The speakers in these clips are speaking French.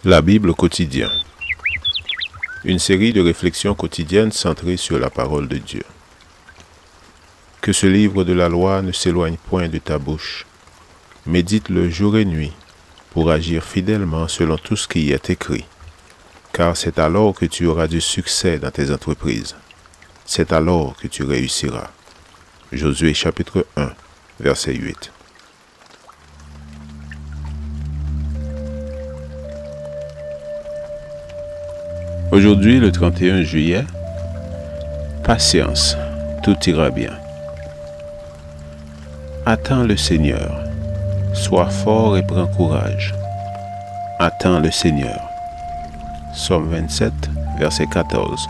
La Bible quotidien. Une série de réflexions quotidiennes centrées sur la parole de Dieu. Que ce livre de la loi ne s'éloigne point de ta bouche. Médite-le jour et nuit pour agir fidèlement selon tout ce qui y est écrit. Car c'est alors que tu auras du succès dans tes entreprises. C'est alors que tu réussiras. Josué chapitre 1, verset 8. Aujourd'hui, le 31 juillet, patience, tout ira bien. Attends le Seigneur, sois fort et prends courage. Attends le Seigneur. Psaume 27, verset 14.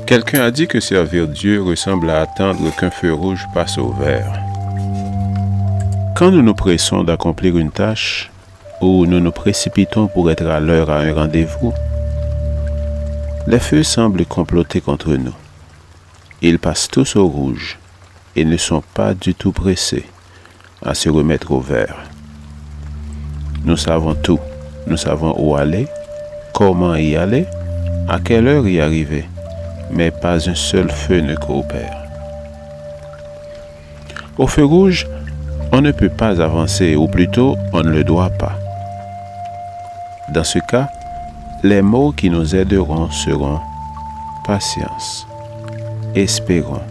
Quelqu'un a dit que servir Dieu ressemble à attendre qu'un feu rouge passe au vert. Quand nous nous pressons d'accomplir une tâche, ou nous nous précipitons pour être à l'heure à un rendez-vous, les feux semblent comploter contre nous. Ils passent tous au rouge et ne sont pas du tout pressés à se remettre au vert. Nous savons tout. Nous savons où aller, comment y aller, à quelle heure y arriver, mais pas un seul feu ne coopère. Au feu rouge, on ne peut pas avancer, ou plutôt, on ne le doit pas. Dans ce cas, les mots qui nous aideront seront patience, espérons,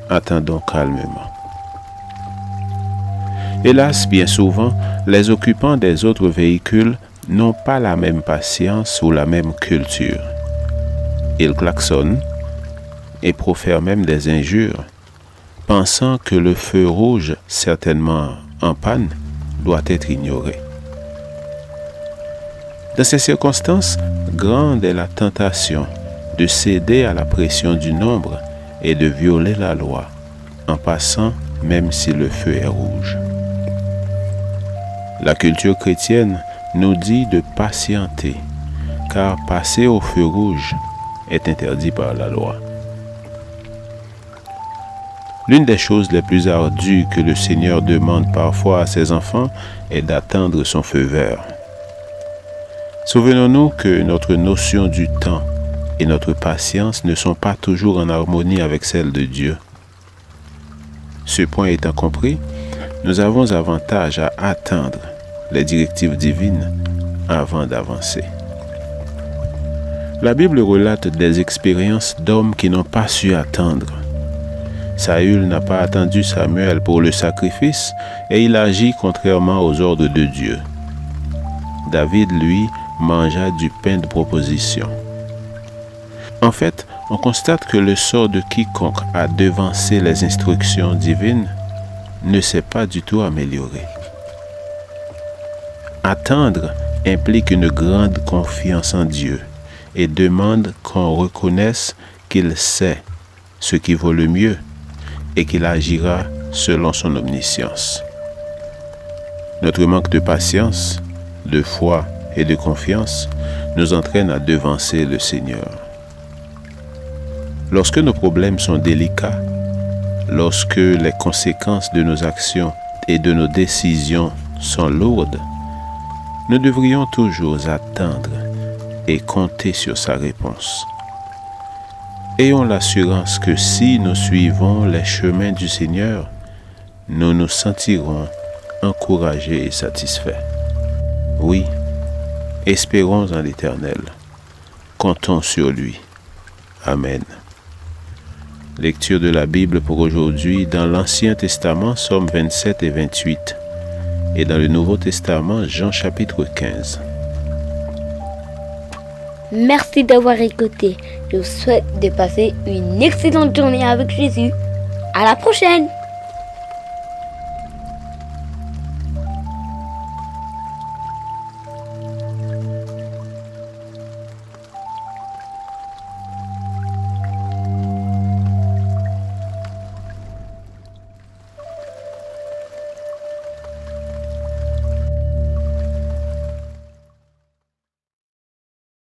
attendons calmement. Hélas, bien souvent, les occupants des autres véhicules n'ont pas la même patience ou la même culture. Ils klaxonnent et profèrent même des injures, pensant que le feu rouge, certainement en panne, doit être ignoré. Dans ces circonstances, grande est la tentation de céder à la pression du nombre et de violer la loi, en passant même si le feu est rouge. La culture chrétienne nous dit de patienter, car passer au feu rouge est interdit par la loi. L'une des choses les plus ardues que le Seigneur demande parfois à ses enfants est d'attendre son feu vert. Souvenons-nous que notre notion du temps et notre patience ne sont pas toujours en harmonie avec celle de Dieu. Ce point étant compris, nous avons avantage à attendre les directives divines avant d'avancer. La Bible relate des expériences d'hommes qui n'ont pas su attendre. Saül n'a pas attendu Samuel pour le sacrifice et il agit contrairement aux ordres de Dieu. David, lui, mangea du pain de proposition. En fait, on constate que le sort de quiconque a devancé les instructions divines ne s'est pas du tout amélioré. Attendre implique une grande confiance en Dieu et demande qu'on reconnaisse qu'il sait ce qui vaut le mieux et qu'il agira selon son omniscience. Notre manque de patience, de foi et de confiance nous entraîne à devancer le Seigneur. Lorsque nos problèmes sont délicats, lorsque les conséquences de nos actions et de nos décisions sont lourdes, nous devrions toujours attendre et compter sur sa réponse. Ayons l'assurance que si nous suivons les chemins du Seigneur, nous nous sentirons encouragés et satisfaits. Oui, espérons en l'Éternel. Comptons sur lui. Amen. Lecture de la Bible pour aujourd'hui dans l'Ancien Testament, Psaumes 27 et 28, et dans le Nouveau Testament, Jean chapitre 15. Merci d'avoir écouté. Je vous souhaite de passer une excellente journée avec Jésus. À la prochaine!